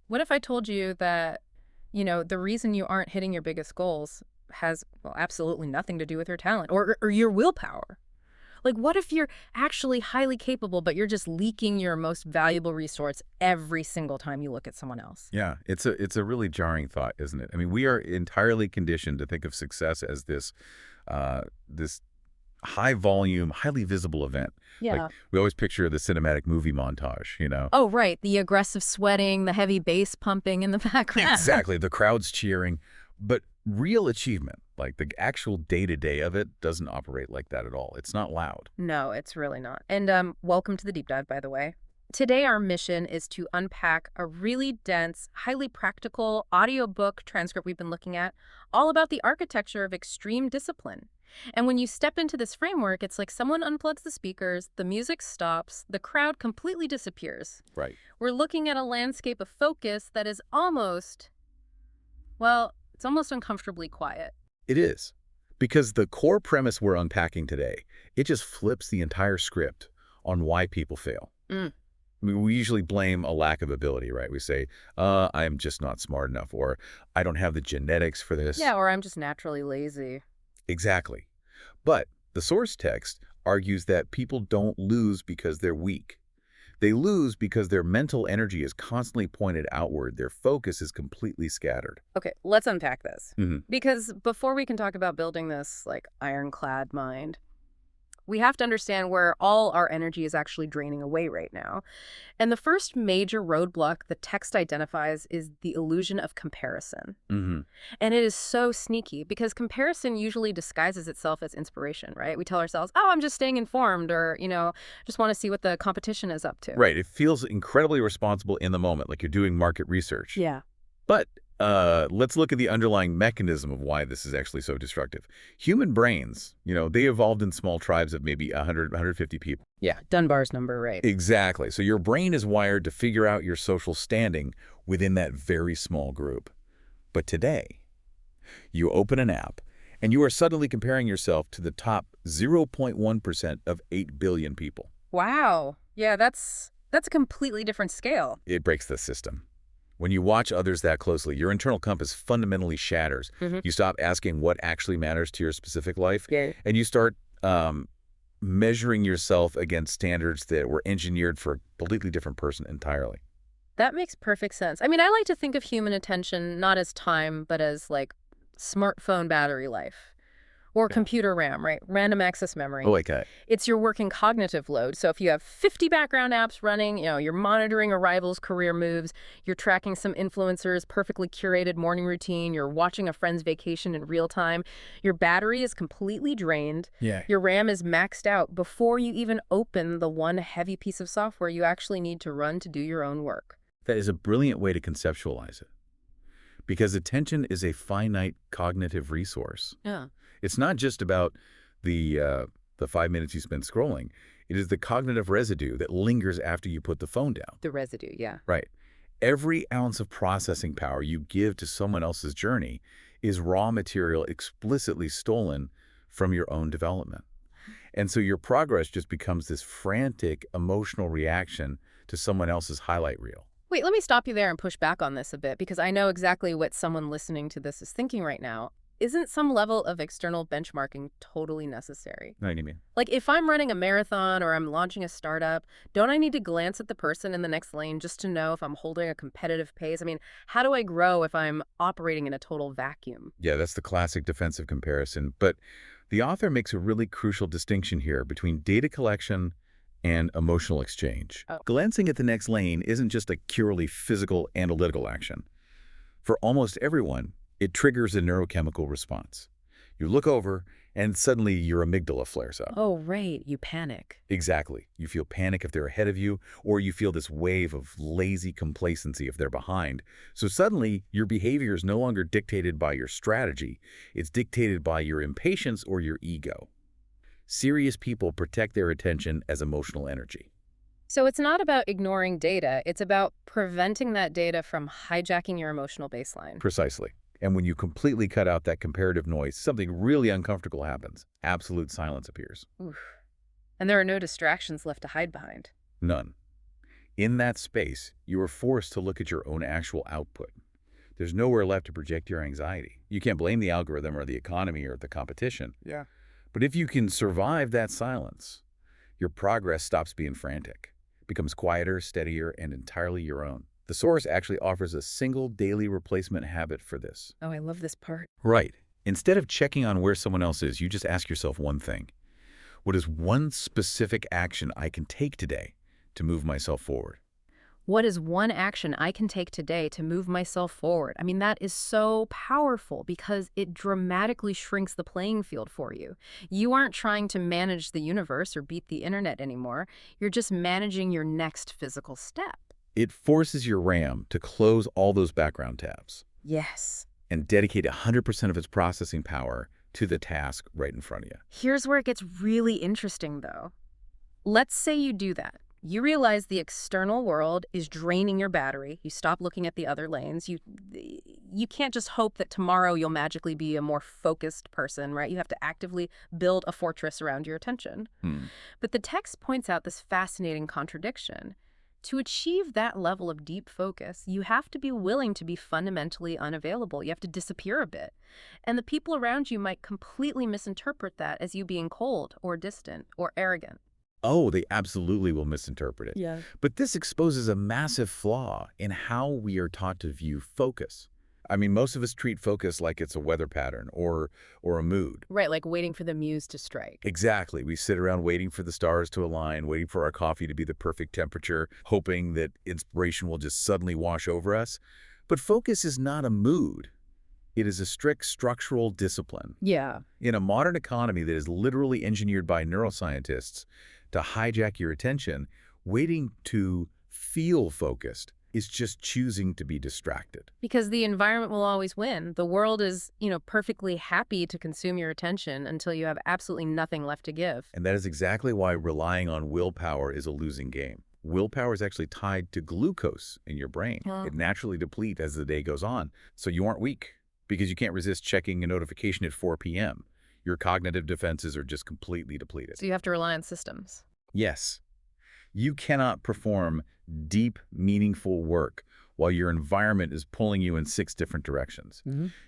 What if I told you that, the reason you aren't hitting your biggest goals has, well, absolutely nothing to do with your talent or your willpower? Like, what if you're actually highly capable, but you're just leaking your most valuable resource every single time you look at someone else? Yeah, it's a really jarring thought, isn't it? I mean, we are entirely conditioned to think of success as this high volume, highly visible event. Like Yeah. we always picture the cinematic movie montage. Oh, right. The aggressive sweating, the heavy bass pumping in the background. Exactly, the crowd's cheering, but real achievement, like the actual day-to-day of it, doesn't operate like that at all. It's not loud. No, it's really not. And welcome to the deep dive, by the way. Today, our mission is to unpack a really dense, highly practical audiobook transcript we've been looking at, all about the architecture of extreme discipline. And when you step into this framework, it's like someone unplugs the speakers, the music stops, the crowd completely disappears. Right. We're looking at a landscape of focus that is almost, well, it's almost uncomfortably quiet. It is. Because the core premise we're unpacking today, it just flips the entire script on why people fail. Mm. I mean, we usually blame a lack of ability, right? We say, I am just not smart enough, or I don't have the genetics for this. Yeah, or I'm just naturally lazy. Exactly. But the source text argues that people don't lose because they're weak. They lose because their mental energy is constantly pointed outward. Their focus is completely scattered. Okay, let's unpack this. Mhm. Because before we can talk about building this, like, ironclad mind, we have to understand where all our energy is actually draining away right now. And the first major roadblock the text identifies is the illusion of comparison. Mhm. And it is so sneaky because comparison usually disguises itself as inspiration, right? We tell ourselves, oh, I'm just staying informed, or, just want to see what the competition is up to. Right. It feels incredibly responsible in the moment, like you're doing market research. Yeah. But let's look at the underlying mechanism of why this is actually so destructive. Human brains, they evolved in small tribes of maybe 100, 150 people. Yeah, Dunbar's number, right? Exactly. So your brain is wired to figure out your social standing within that very small group. But today, you open an app, and you are suddenly comparing yourself to the top 0.1% of 8 billion people. Wow. Yeah, that's a completely different scale. It breaks the system. When you watch others that closely, your internal compass fundamentally shatters. Mm-hmm. You stop asking what actually matters to your specific life, Yeah. and you start measuring yourself against standards that were engineered for a completely different person entirely. That makes perfect sense. I mean, I like to think of human attention not as time, but as, like, smartphone battery life. Or Yeah. computer RAM, right? Random access memory. Oh, okay. It's your working cognitive load. So if you have 50 background apps running, you're monitoring a rival's career moves, you're tracking some influencer's perfectly curated morning routine, you're watching a friend's vacation in real time, your battery is completely drained, Yeah. your RAM is maxed out before you even open the one heavy piece of software you actually need to run to do your own work. That is a brilliant way to conceptualize it. Because attention is a finite cognitive resource. Yeah. It's not just about the 5 minutes you spend scrolling. It is the cognitive residue that lingers after you put the phone down. The residue, yeah. Right. Every ounce of processing power you give to someone else's journey is raw material explicitly stolen from your own development. And so your progress just becomes this frantic emotional reaction to someone else's highlight reel. Wait, let me stop you there and push back on this a bit, because I know exactly what someone listening to this is thinking right now. Isn't some level of external benchmarking totally necessary? Know what I mean? Like, if I'm running a marathon or I'm launching a startup, don't I need to glance at the person in the next lane just to know if I'm holding a competitive pace? I mean, how do I grow if I'm operating in a total vacuum? Yeah, that's the classic defensive comparison. But the author makes a really crucial distinction here between data collection and emotional exchange. Oh. Glancing at the next lane isn't just a purely physical analytical action. For almost everyone, it triggers a neurochemical response. You look over, and suddenly your amygdala flares up. Oh, right. You panic. Exactly. You feel panic if they're ahead of you, or you feel this wave of lazy complacency if they're behind. So suddenly, your behavior is no longer dictated by your strategy. It's dictated by your impatience or your ego. Serious people protect their attention as emotional energy. So it's not about ignoring data. It's about preventing that data from hijacking your emotional baseline. Precisely. And when you completely cut out that comparative noise, something really uncomfortable happens. Absolute silence appears. Oof. And there are no distractions left to hide behind. None. In that space, you are forced to look at your own actual output. There's nowhere left to project your anxiety. You can't blame the algorithm or the economy or the competition. Yeah. But if you can survive that silence, your progress stops being frantic, becomes quieter, steadier, and entirely your own. The source actually offers a single daily replacement habit for this. Oh, I love this part. Right. Instead of checking on where someone else is, you just ask yourself one thing. What is one specific action I can take today to move myself forward? What is one action I can take today to move myself forward? I mean, that is so powerful because it dramatically shrinks the playing field for you. You aren't trying to manage the universe or beat the internet anymore. You're just managing your next physical step. It forces your RAM to close all those background tabs Yes. and dedicate 100% of its processing power to the task right in front of you. Here's where it gets really interesting, though. Let's say you do that. You realize the external world is draining your battery. You stop looking at the other lanes. You can't just hope that tomorrow you'll magically be a more focused person, right? You have to actively build a fortress around your attention. But the text points out this fascinating contradiction. To achieve that level of deep focus, you have to be willing to be fundamentally unavailable. You have to disappear a bit. And the people around you might completely misinterpret that as you being cold or distant or arrogant. Oh, they absolutely will misinterpret it. Yeah. But this exposes a massive flaw in how we are taught to view focus. I mean, most of us treat focus like it's a weather pattern or a mood. Right, like waiting for the muse to strike. Exactly. We sit around waiting for the stars to align, waiting for our coffee to be the perfect temperature, hoping that inspiration will just suddenly wash over us. But focus is not a mood. It is a strict structural discipline. Yeah. In a modern economy that is literally engineered by neuroscientists to hijack your attention, waiting to feel focused is just choosing to be distracted. Because the environment will always win. The world is, perfectly happy to consume your attention until you have absolutely nothing left to give. And that is exactly why relying on willpower is a losing game. Willpower is actually tied to glucose in your brain. It naturally depletes as the day goes on, so you aren't weak because you can't resist checking a notification at 4 p.m. Your cognitive defenses are just completely depleted. So you have to rely on systems. Yes. You cannot perform deep, meaningful work while your environment is pulling you in 6 different directions.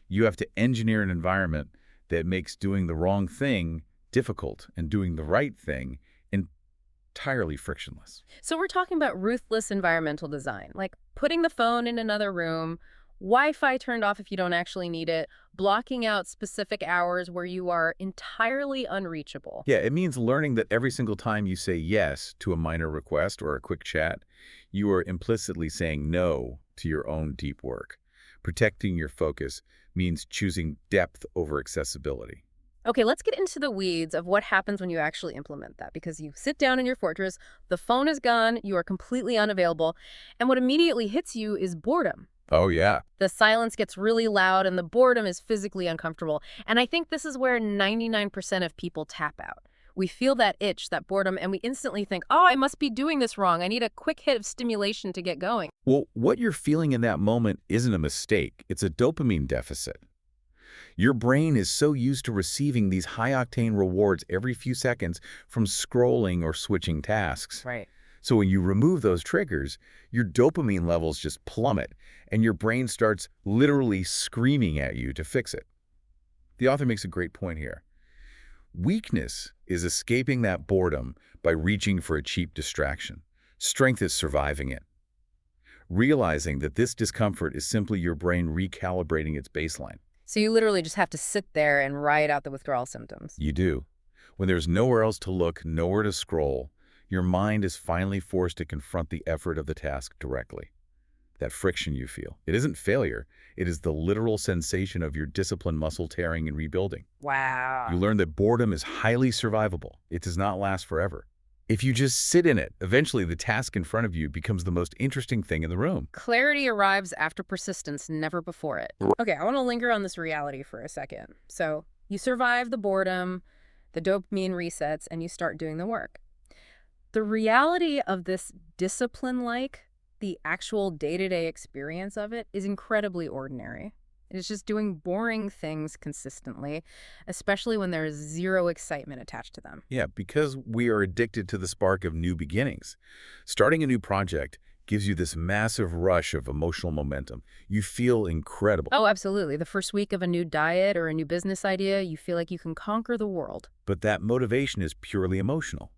You have to engineer an environment that makes doing the wrong thing difficult and doing the right thing entirely frictionless. So we're talking about ruthless environmental design, like putting the phone in another room, Wi-Fi turned off if you don't actually need it, blocking out specific hours where you are entirely unreachable. Yeah, it means learning that every single time you say yes to a minor request or a quick chat, you are implicitly saying no to your own deep work. Protecting your focus means choosing depth over accessibility. Okay, let's get into the weeds of what happens when you actually implement that, because you sit down in your fortress, the phone is gone, you are completely unavailable, and what immediately hits you is boredom. Oh, yeah. The silence gets really loud and the boredom is physically uncomfortable. And I think this is where 99% of people tap out. We feel that itch, that boredom, and we instantly think, oh, I must be doing this wrong. I need a quick hit of stimulation to get going. Well, what you're feeling in that moment isn't a mistake. It's a dopamine deficit. Your brain is so used to receiving these high-octane rewards every few seconds from scrolling or switching tasks. Right. So when you remove those triggers, your dopamine levels just plummet, and your brain starts literally screaming at you to fix it. The author makes a great point here. Weakness is escaping that boredom by reaching for a cheap distraction. Strength is surviving it. Realizing that this discomfort is simply your brain recalibrating its baseline. So you literally just have to sit there and ride out the withdrawal symptoms. You do. When there's nowhere else to look, nowhere to scroll, your mind is finally forced to confront the effort of the task directly. That friction you feel. It isn't failure. It is the literal sensation of your disciplined muscle tearing and rebuilding. Wow. You learn that boredom is highly survivable. It does not last forever. If you just sit in it, eventually the task in front of you becomes the most interesting thing in the room. Clarity arrives after persistence, never before it. Okay, I want to linger on this reality for a second. So you survive the boredom, the dopamine resets, and you start doing the work. The reality of this discipline, like the actual day-to-day experience of it, is incredibly ordinary. It's just doing boring things consistently, especially when there's zero excitement attached to them. Yeah, because we are addicted to the spark of new beginnings. Starting a new project gives you this massive rush of emotional momentum. You feel incredible. Oh, absolutely. The first week of a new diet or a new business idea, you feel like you can conquer the world. But that motivation is purely emotional,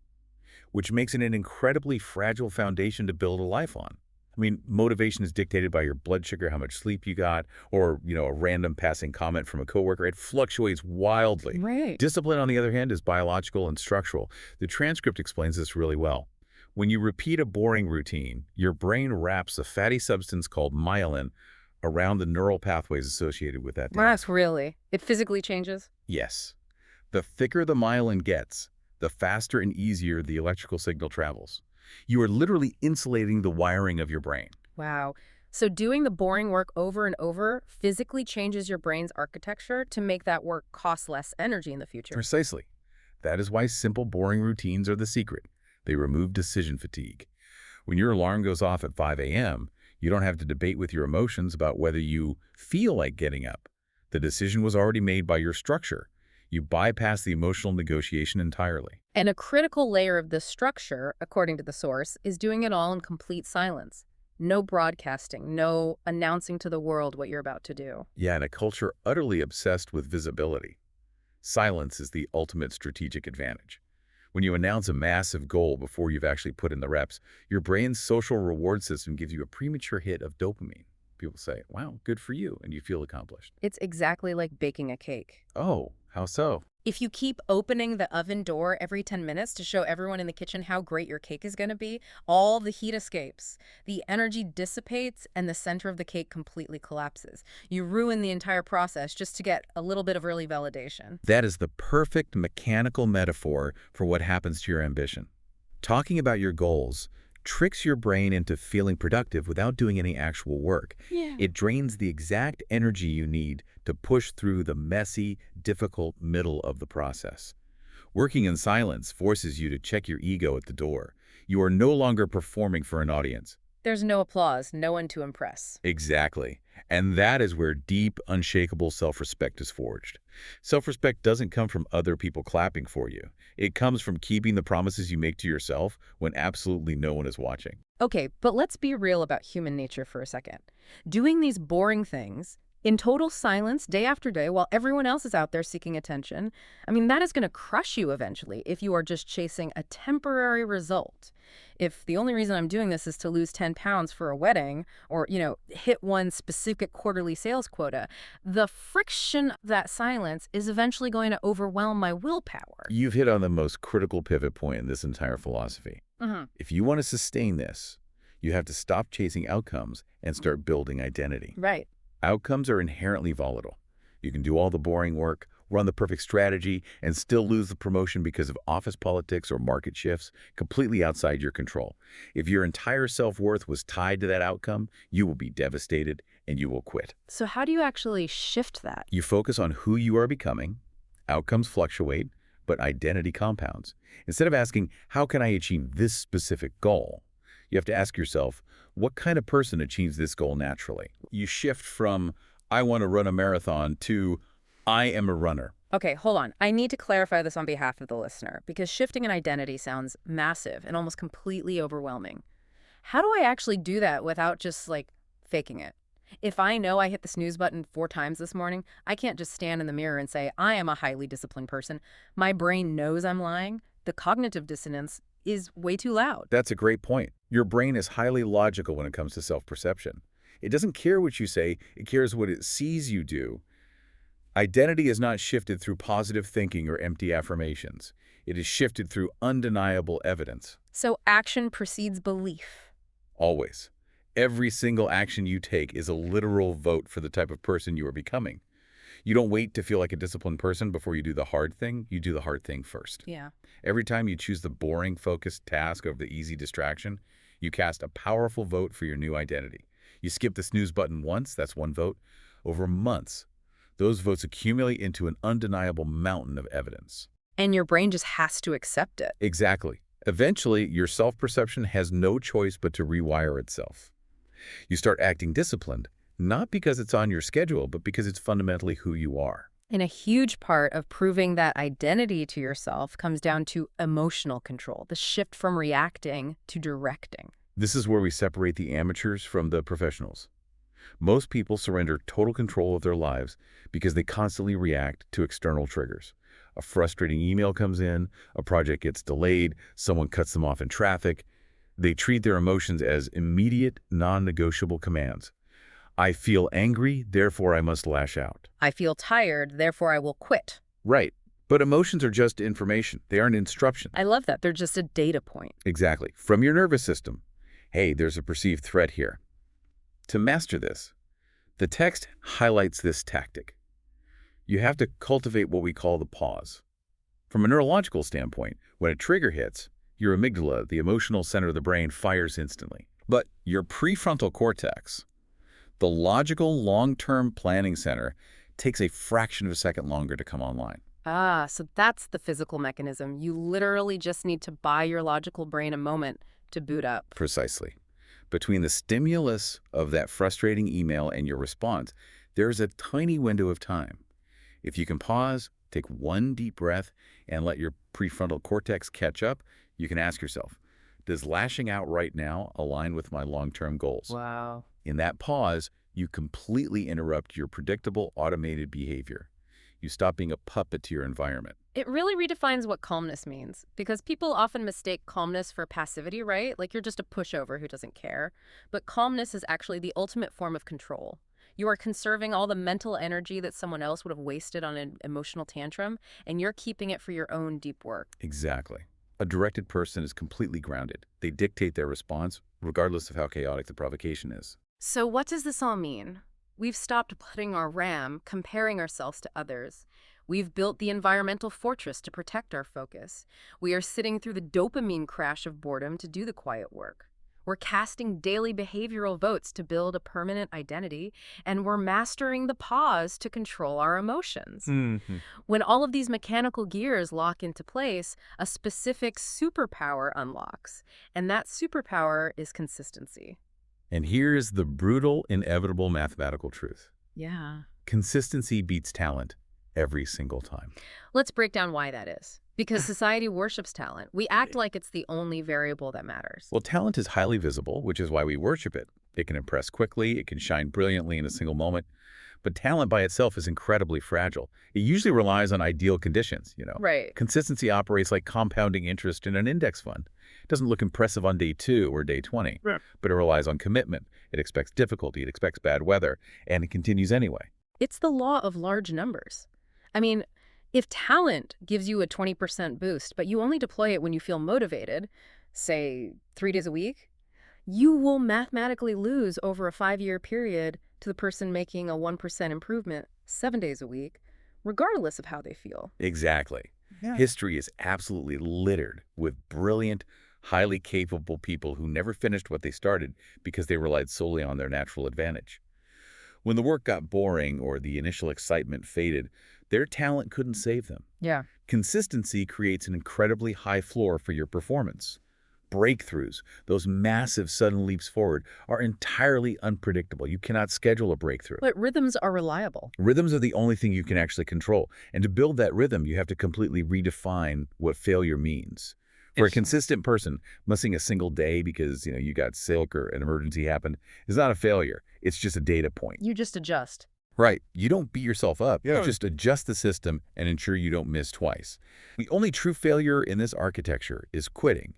which makes it an incredibly fragile foundation to build a life on. I mean, motivation is dictated by your blood sugar, how much sleep you got, or, a random passing comment from a coworker. It fluctuates wildly. Right. Discipline, on the other hand, is biological and structural. The transcript explains this really well. When you repeat a boring routine, your brain wraps a fatty substance called myelin around the neural pathways associated with that task. Max, really? It physically changes? Yes. The thicker the myelin gets, the faster and easier the electrical signal travels. You are literally insulating the wiring of your brain. Wow. So doing the boring work over and over physically changes your brain's architecture to make that work cost less energy in the future. Precisely. That is why simple, boring routines are the secret. They remove decision fatigue. When your alarm goes off at 5 a.m., you don't have to debate with your emotions about whether you feel like getting up. The decision was already made by your structure. You bypass the emotional negotiation entirely. And a critical layer of this structure, according to the source, is doing it all in complete silence. No broadcasting, no announcing to the world what you're about to do. Yeah, in a culture utterly obsessed with visibility, silence is the ultimate strategic advantage. When you announce a massive goal before you've actually put in the reps, your brain's social reward system gives you a premature hit of dopamine. People say, wow, good for you, and you feel accomplished. It's exactly like baking a cake. Oh, how so? If you keep opening the oven door every 10 minutes to show everyone in the kitchen how great your cake is going to be, all the heat escapes, the energy dissipates, and the center of the cake completely collapses. You ruin the entire process just to get a little bit of early validation. That is the perfect mechanical metaphor for what happens to your ambition. Talking about your goals tricks your brain into feeling productive without doing any actual work. Yeah. It drains the exact energy you need to push through the messy, difficult middle of the process. Working in silence forces you to check your ego at the door. You are no longer performing for an audience. There's no applause, no one to impress. Exactly. And that is where deep, unshakable self-respect is forged. Self-respect doesn't come from other people clapping for you. It comes from keeping the promises you make to yourself when absolutely no one is watching. Okay, but let's be real about human nature for a second. Doing these boring things in total silence day after day while everyone else is out there seeking attention, that is going to crush you eventually if you are just chasing a temporary result. If the only reason I'm doing this is to lose 10 pounds for a wedding or, hit one specific quarterly sales quota, the friction of that silence is eventually going to overwhelm my willpower. You've hit on the most critical pivot point in this entire philosophy. If you want to sustain this, you have to stop chasing outcomes and start building identity. Right. Outcomes are inherently volatile. You can do all the boring work, run the perfect strategy, and still lose the promotion because of office politics or market shifts, completely outside your control. If your entire self-worth was tied to that outcome, you will be devastated and you will quit. So how do you actually shift that? You focus on who you are becoming. Outcomes fluctuate, but identity compounds. Instead of asking, how can I achieve this specific goal? You have to ask yourself, what kind of person achieves this goal naturally? You shift from, I want to run a marathon to, I am a runner. Okay, hold on. I need to clarify this on behalf of the listener because shifting an identity sounds massive and almost completely overwhelming. How do I actually do that without just, faking it? If I know I hit the snooze button 4 times this morning, I can't just stand in the mirror and say, I am a highly disciplined person. My brain knows I'm lying. The cognitive dissonance is way too loud. That's a great point. Your brain is highly logical when it comes to self-perception. It doesn't care what you say, it cares what it sees you do. Identity is not shifted through positive thinking or empty affirmations. It is shifted through undeniable evidence. So action precedes belief. Always. Every single action you take is a literal vote for the type of person you are becoming. You don't wait to feel like a disciplined person before you do the hard thing. You do the hard thing first. Yeah. Every time you choose the boring, focused task over the easy distraction, you cast a powerful vote for your new identity. You skip the snooze button once, that's one vote. Over months, those votes accumulate into an undeniable mountain of evidence. And your brain just has to accept it. Exactly. Eventually, your self-perception has no choice but to rewire itself. You start acting disciplined, Not because it's on your schedule, but because it's fundamentally who you are. And a huge part of proving that identity to yourself comes down to emotional control, the shift from reacting to directing. This is where we separate the amateurs from the professionals. Most people surrender total control of their lives because they constantly react to external triggers. A frustrating email comes in, a project gets delayed, someone cuts them off in traffic. They treat their emotions as immediate, non-negotiable commands. I feel angry, therefore I must lash out. I feel tired, therefore I will quit. Right. But emotions are just information. They aren't instructions. I love that. They're just a data point. Exactly. From your nervous system. Hey, there's a perceived threat here. To master this, the text highlights this tactic. You have to cultivate what we call the pause. From a neurological standpoint, when a trigger hits, your amygdala, the emotional center of the brain, fires instantly. But your prefrontal cortex, the logical long-term planning center, takes a fraction of a second longer to come online. Ah, so that's the physical mechanism. You literally just need to buy your logical brain a moment to boot up. Precisely. Between the stimulus of that frustrating email and your response, there's a tiny window of time. If you can pause, take one deep breath, and let your prefrontal cortex catch up, you can ask yourself, does lashing out right now align with my long-term goals? Wow. In that pause, you completely interrupt your predictable automated behavior. You stop being a puppet to your environment. It really redefines what calmness means, because people often mistake calmness for passivity, right? Like you're just a pushover who doesn't care. But calmness is actually the ultimate form of control. You are conserving all the mental energy that someone else would have wasted on an emotional tantrum, and you're keeping it for your own deep work. Exactly. A directed person is completely grounded. They dictate their response, regardless of how chaotic the provocation is. So what does this all mean? We've stopped putting our RAM, comparing ourselves to others. We've built the environmental fortress to protect our focus. We are sitting through the dopamine crash of boredom to do the quiet work. We're casting daily behavioral votes to build a permanent identity, and we're mastering the pause to control our emotions. When all of these mechanical gears lock into place, a specific superpower unlocks, and that superpower is consistency. And here's the brutal, inevitable mathematical truth. Yeah. Consistency beats talent every single time. Let's break down why that is. Because society worships talent. We act like it's the only variable that matters. Well, talent is highly visible, which is why we worship it. It can impress quickly, it can shine brilliantly in a single moment. But talent by itself is incredibly fragile. It usually relies on ideal conditions. Right. Consistency operates like compounding interest in an index fund. It doesn't look impressive on day 2 or day 20, Right. but it relies on commitment. It expects difficulty, it expects bad weather, and it continues anyway. It's the law of large numbers. I mean, if talent gives you a 20% boost, but you only deploy it when you feel motivated, say 3 days a week, you will mathematically lose over a 5-year period to the person making a 1% improvement 7 days a week, regardless of how they feel. Exactly. Yeah. History is absolutely littered with brilliant, highly capable people who never finished what they started because they relied solely on their natural advantage. When the work got boring or the initial excitement faded, their talent couldn't save them. Yeah. Consistency creates an incredibly high floor for your performance. Breakthroughs, those massive sudden leaps forward, are entirely unpredictable. You cannot schedule a breakthrough. But rhythms are reliable. Rhythms are the only thing you can actually control. And to build that rhythm, you have to completely redefine what failure means. For a consistent person, missing a single day because you got sick or an emergency happened is not a failure. It's just a data point. You just adjust. Right. You don't beat yourself up. Yeah. You just adjust the system and ensure you don't miss twice. The only true failure in this architecture is quitting,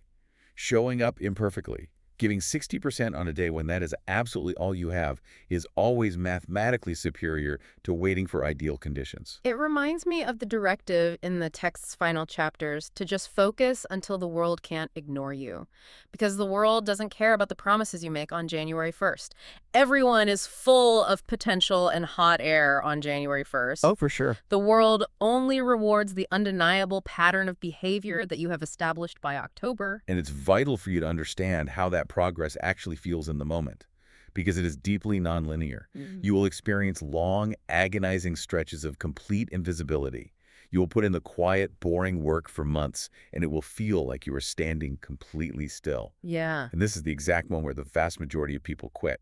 showing up imperfectly. Giving 60% on a day when that is absolutely all you have is always mathematically superior to waiting for ideal conditions. It reminds me of the directive in the text's final chapters to just focus until the world can't ignore you. Because the world doesn't care about the promises you make on January 1st. Everyone is full of potential and hot air on January 1st. Oh, for sure. The world only rewards the undeniable pattern of behavior that you have established by October. And it's vital for you to understand how that progress actually feels in the moment, because it is deeply nonlinear. You will experience long, agonizing stretches of complete invisibility. You will put in the quiet, boring work for months, and it will feel like you are standing completely still. Yeah. And this is the exact moment where the vast majority of people quit.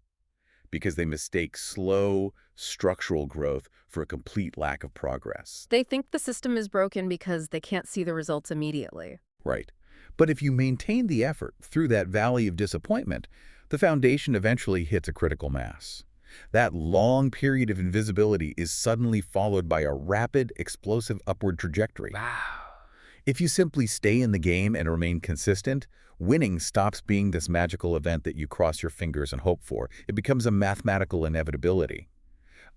because they mistake slow, structural growth for a complete lack of progress. They think the system is broken because they can't see the results immediately. Right. But if you maintain the effort through that valley of disappointment, the foundation eventually hits a critical mass. That long period of invisibility is suddenly followed by a rapid, explosive upward trajectory. Wow. If you simply stay in the game and remain consistent, winning stops being this magical event that you cross your fingers and hope for. It becomes a mathematical inevitability.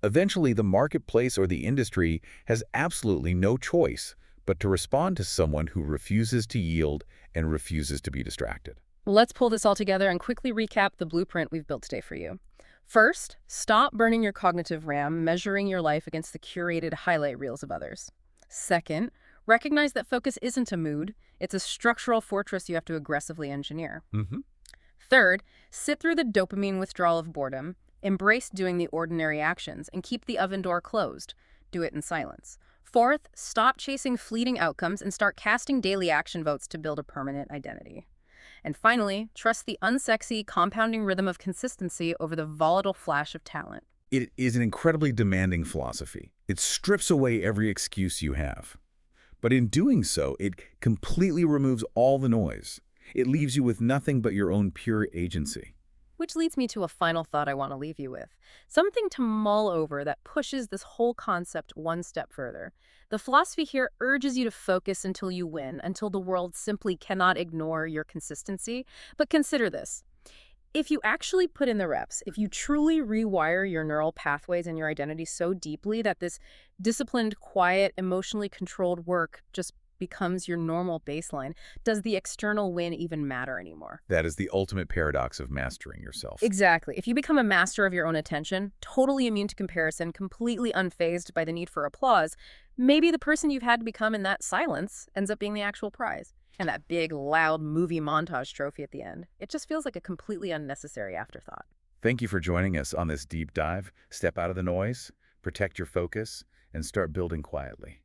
Eventually, the marketplace or the industry has absolutely no choice but to respond to someone who refuses to yield and refuses to be distracted. Let's pull this all together and quickly recap the blueprint we've built today for you. First, stop burning your cognitive RAM, measuring your life against the curated highlight reels of others. Second, recognize that focus isn't a mood, it's a structural fortress you have to aggressively engineer. Third, sit through the dopamine withdrawal of boredom, embrace doing the ordinary actions, and keep the oven door closed. Do it in silence. Fourth, stop chasing fleeting outcomes and start casting daily action votes to build a permanent identity. And finally, trust the unsexy, compounding rhythm of consistency over the volatile flash of talent. It is an incredibly demanding philosophy. It strips away every excuse you have. But in doing so, it completely removes all the noise. It leaves you with nothing but your own pure agency. Which leads me to a final thought I want to leave you with. Something to mull over that pushes this whole concept one step further. The philosophy here urges you to focus until you win, until the world simply cannot ignore your consistency. But consider this. If you actually put in the reps, if you truly rewire your neural pathways and your identity so deeply that this disciplined, quiet, emotionally controlled work just becomes your normal baseline, does the external win even matter anymore? That is the ultimate paradox of mastering yourself. Exactly. If you become a master of your own attention, totally immune to comparison, completely unfazed by the need for applause, maybe the person you've had to become in that silence ends up being the actual prize. And that big, loud movie montage trophy at the end. It just feels like a completely unnecessary afterthought. Thank you for joining us on this deep dive. Step out of the noise, protect your focus, and start building quietly.